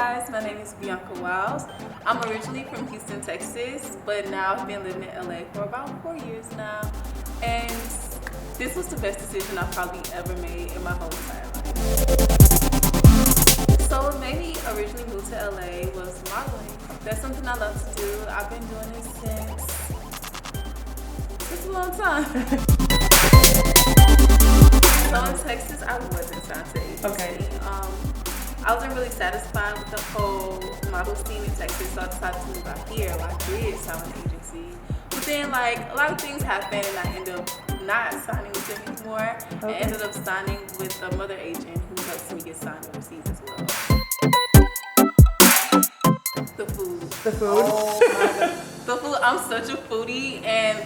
guys, my name is Bianca. I'm originally from Houston, Texas, but now I've been living in LA for about 4 years now. And this was the best decision I've probably ever made in my whole entire life. So what made me originally move to LA was modeling. That's something I love to do. I've been doing it since a long time. So in Texas, I wasn't signed to agency. Okay. I wasn't really satisfied with the whole model scene in Texas, so I decided to move out here. Well, I did sign an agency. But then, like, a lot of things happened, and I ended up not signing with them anymore. Okay. And ended up signing with a mother agent who helps me get signed overseas as well. The food. The food? Oh my God. The food, I'm such a foodie, and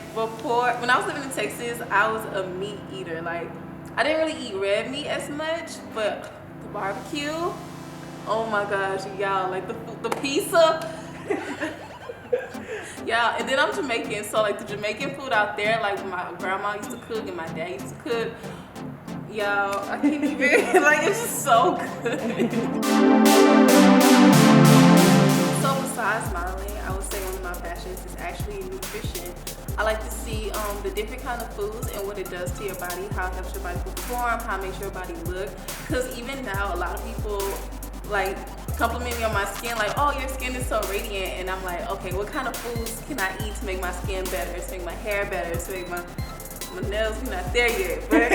when I was living in Texas, I was a meat eater. Like, I didn't really eat red meat as much, but the barbecue, oh my gosh, y'all, like the pizza. Yeah, and then I'm Jamaican, so like the Jamaican food out there, like my grandma used to cook and my dad used to cook, y'all, I can't even, like, it's just so good. So besides modeling, I would say one of my passions is actually nutrition. I like to see the different kind of foods and what it does to your body, how it helps your body perform, how it makes your body look. Because even now, a lot of people like compliment me on my skin, like, oh, your skin is so radiant. And I'm like, okay, what kind of foods can I eat to make my skin better, to make my hair better, to make my nails? We're not there yet. But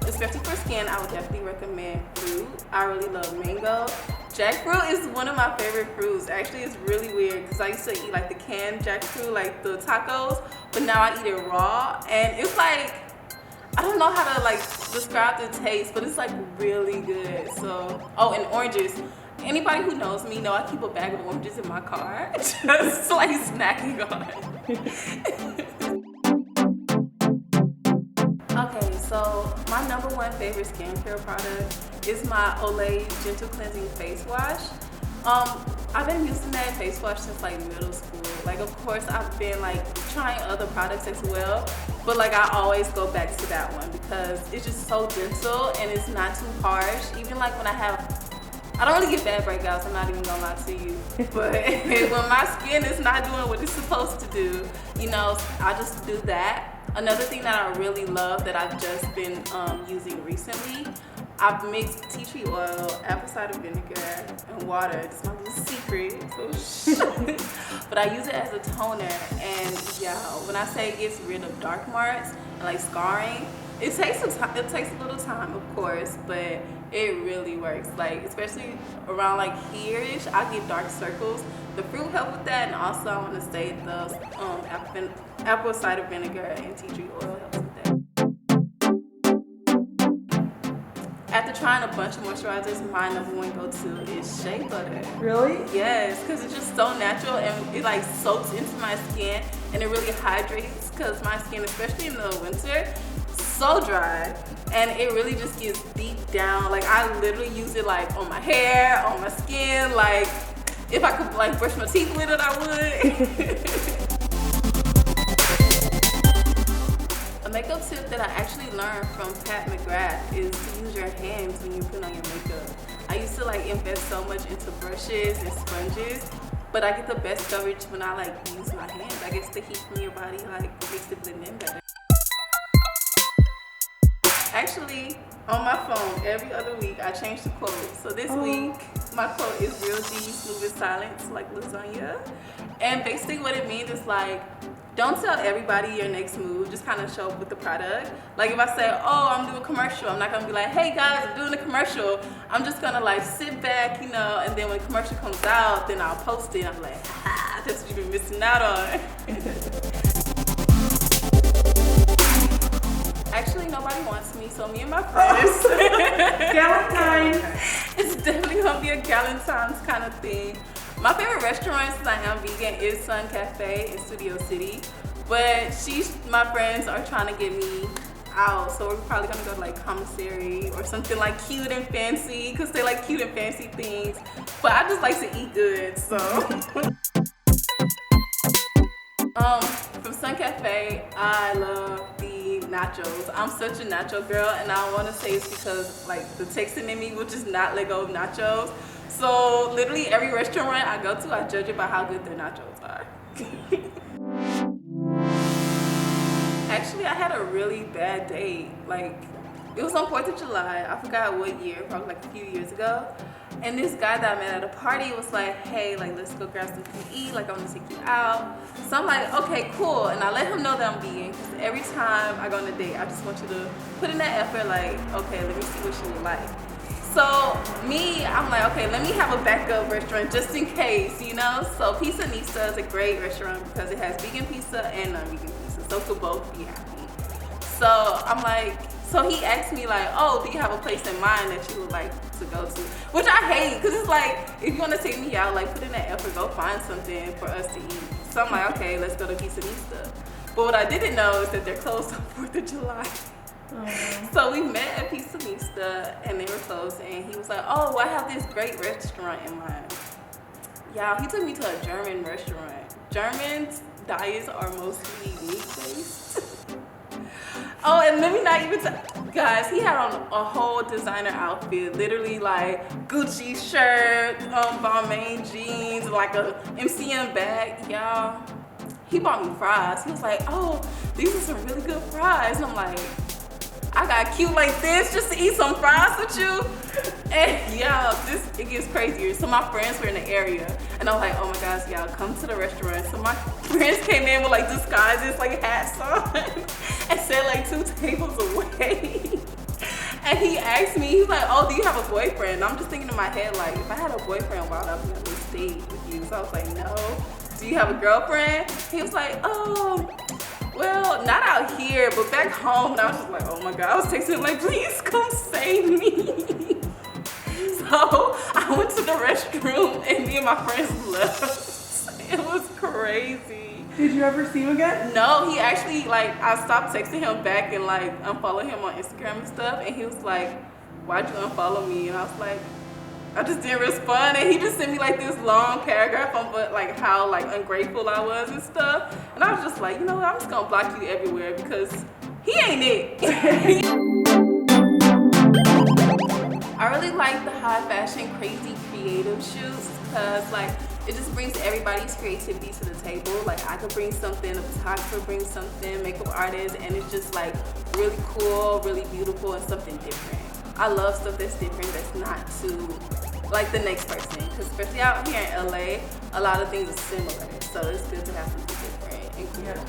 especially for skin, I would definitely recommend fruit. I really love mango. Jackfruit is one of my favorite fruits. Actually, it's really weird because I used to eat like the canned jackfruit, like the tacos, but now I eat it raw, and it's like, I don't know how to like describe the taste, but it's like really good. So, oh, and oranges. Anybody who knows me know I keep a bag of oranges in my car, just like snacking on. Okay, so my number one favorite skincare product is my Olay Gentle Cleansing Face Wash. I've been using that face wash since like middle school. Like, of course, I've been like trying other products as well, but like I always go back to that one because it's just so gentle and it's not too harsh. Even like when I don't really get bad breakouts, I'm not even gonna lie to you. But when my skin is not doing what it's supposed to do, you know, I just do that. Another thing that I really love that I've just been using recently, I've mixed tea tree oil, apple cider vinegar, and water. It's my little secret. But I use it as a toner, and yeah, when I say it gets rid of dark marks and like scarring, it takes a little time, of course, but it really works. Like, especially around like here-ish, I get dark circles. The fruit helps with that, and also I want to say the apple cider vinegar and tea tree oil helps with that. After trying a bunch of moisturizers, my number one go-to is shea butter. Really? Yes, because it's just so natural and it like soaks into my skin and it really hydrates, because my skin, especially in the winter, so dry, and it really just gets deep down. Like, I literally use it like on my hair, on my skin. Like, if I could like brush my teeth with it, I would. A makeup tip that I actually learned from Pat McGrath is to use your hands when you put on your makeup. I used to like invest so much into brushes and sponges, but I get the best coverage when I like use my hands. I guess the heat from your body like makes it blend in better. Actually, on my phone, every other week, I change the quote. So this week, my quote is real G, smooth and silent, like lasagna. And basically what it means is like, don't tell everybody your next move, just kind of show up with the product. Like, if I say, oh, I'm doing a commercial, I'm not gonna be like, hey guys, I'm doing a commercial. I'm just gonna like sit back, you know, and then when the commercial comes out, then I'll post it and I'm like, ha, that's what you've been missing out on. Actually, nobody wants me, so me and my friends. Galentine. It's definitely gonna be a Galentine's kind of thing. My favorite restaurant, since I am vegan, is Sun Cafe in Studio City. But my friends are trying to get me out, so we're probably gonna go to like Commissary or something like cute and fancy, because they like cute and fancy things. But I just like to eat good, so. From Sun Cafe, I love the nachos. I'm such a nacho girl, and I want to say it's because like the Texan in me will just not let go of nachos. So literally every restaurant I go to, I judge it by how good their nachos are. Actually, I had a really bad date. Like, it was on 4th of July. I forgot what year, probably like a few years ago. And this guy that I met at a party was like, hey, like, let's go grab something to eat. Like, I want to take you out. So I'm like, okay, cool. And I let him know that I'm vegan. Because every time I go on a date, I just want you to put in that effort, like, okay, let me see what you like. So I'm like, okay, let me have a backup restaurant just in case, you know? So Pizza Nista is a great restaurant because it has vegan pizza and non-vegan pizza. So could both be happy. So I'm like, so he asked me like, oh, do you have a place in mind that you would like to go to? Which I hate, because it's like, if you want to take me out, like put in that effort, go find something for us to eat. So I'm like, okay, let's go to Pizza Nista. But what I didn't know is that they're closed on 4th of July. So we met at Pizza Nista and they were closed, and he was like, oh, well, I have this great restaurant in mind. Y'all, he took me to a German restaurant. Germans' diets are mostly meat-based. Oh, and let me not even guys, he had on a whole designer outfit, literally like Gucci shirt, Balmain jeans, like a MCM bag. Y'all, he bought me fries. He was like, oh, these are some really good fries. And I'm like, I got cute like this just to eat some fries with you. And y'all, it gets crazier. So my friends were in the area and I'm like, oh my gosh, y'all, come to the restaurant. So my friends came in with like disguises, like hats on, and sat like 2 tables away. And he asked me, he's like, oh, do you have a boyfriend? And I'm just thinking in my head, like, if I had a boyfriend, why would I be on this date with you? So I was like, no. Do you have a girlfriend? He was like, oh, well, not out here, but back home. And I was just like, oh my God. I was texting him like, please come save me. So I went to the restroom and me and my friends left. It was crazy. Did you ever see him again? No, he actually, like, I stopped texting him back and like unfollowed him on Instagram and stuff. And he was like, why'd you unfollow me? And I was like, I just didn't respond, and he just sent me like this long paragraph on like how like ungrateful I was and stuff. And I was just like, you know what, I'm just gonna block you everywhere because he ain't it. I really like the high fashion, crazy, creative shoots because like it just brings everybody's creativity to the table. Like I could bring something, a photographer brings something, makeup artist, and it's just like really cool, really beautiful, and something different. I love stuff that's different, that's not too like the next person, because especially out here in LA, a lot of things are similar, so it's good to have something different and cool. Yeah.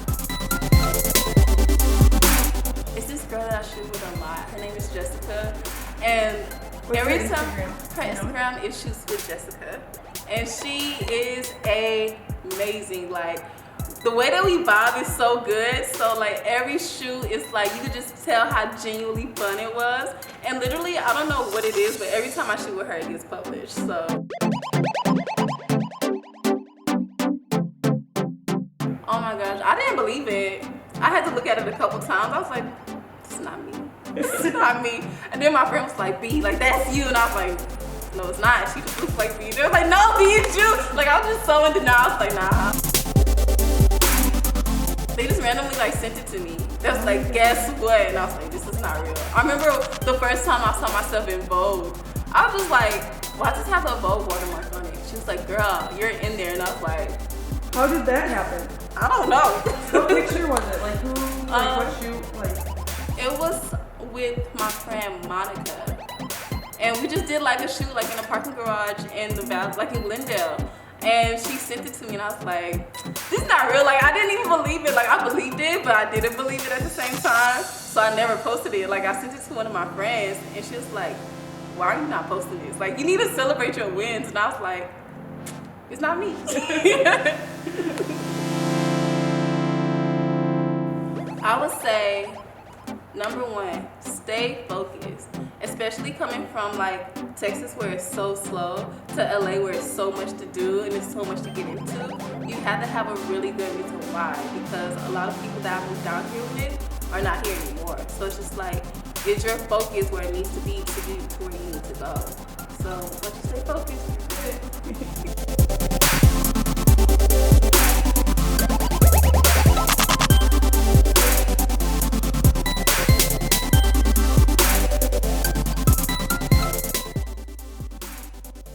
It's this girl that I shoot with a lot. Her name is Jessica, and every time her Instagram is Shoots with Jessica, and she is amazing. Like the way that we vibe is so good. So like every shoot is like, you could just tell how genuinely fun it was. And literally, I don't know what it is, but every time I shoot with her, it gets published, so. Oh my gosh, I didn't believe it. I had to look at it a couple times. I was like, this is not me. This is not me. And then my friend was like, B, like that's you. And I was like, no, it's not. She just looks like me. They were like, no, B, it's you. Like I was just so in denial. I was like, nah. They just randomly like sent it to me. They was like, guess what? And I was like, this is not real. I remember the first time I saw myself in Vogue, I was just like, why does it have a Vogue watermark on it? She was like, girl, you're in there. And I was like, how did that happen? I don't know. What picture was it? Like who, like what shoot? Like it was with my friend Monica. And we just did like a shoot like in a parking garage in the valley, like in Glendale. And she sent it to me and I was like, this is not real. Like I didn't even believe it. Like I believed it, but I didn't believe it at the same time. So I never posted it. Like I sent it to one of my friends and she was like, why are you not posting this? Like you need to celebrate your wins. And I was like, it's not me. I would say, number one, stay focused. Especially coming from like Texas where it's so slow to LA where it's so much to do and it's so much to get into. You have to have a really good reason why, because a lot of people that I've moved out here with are not here anymore. So it's just like, get your focus where it needs to be to get to where you need to go. So once you stay focused, you're good.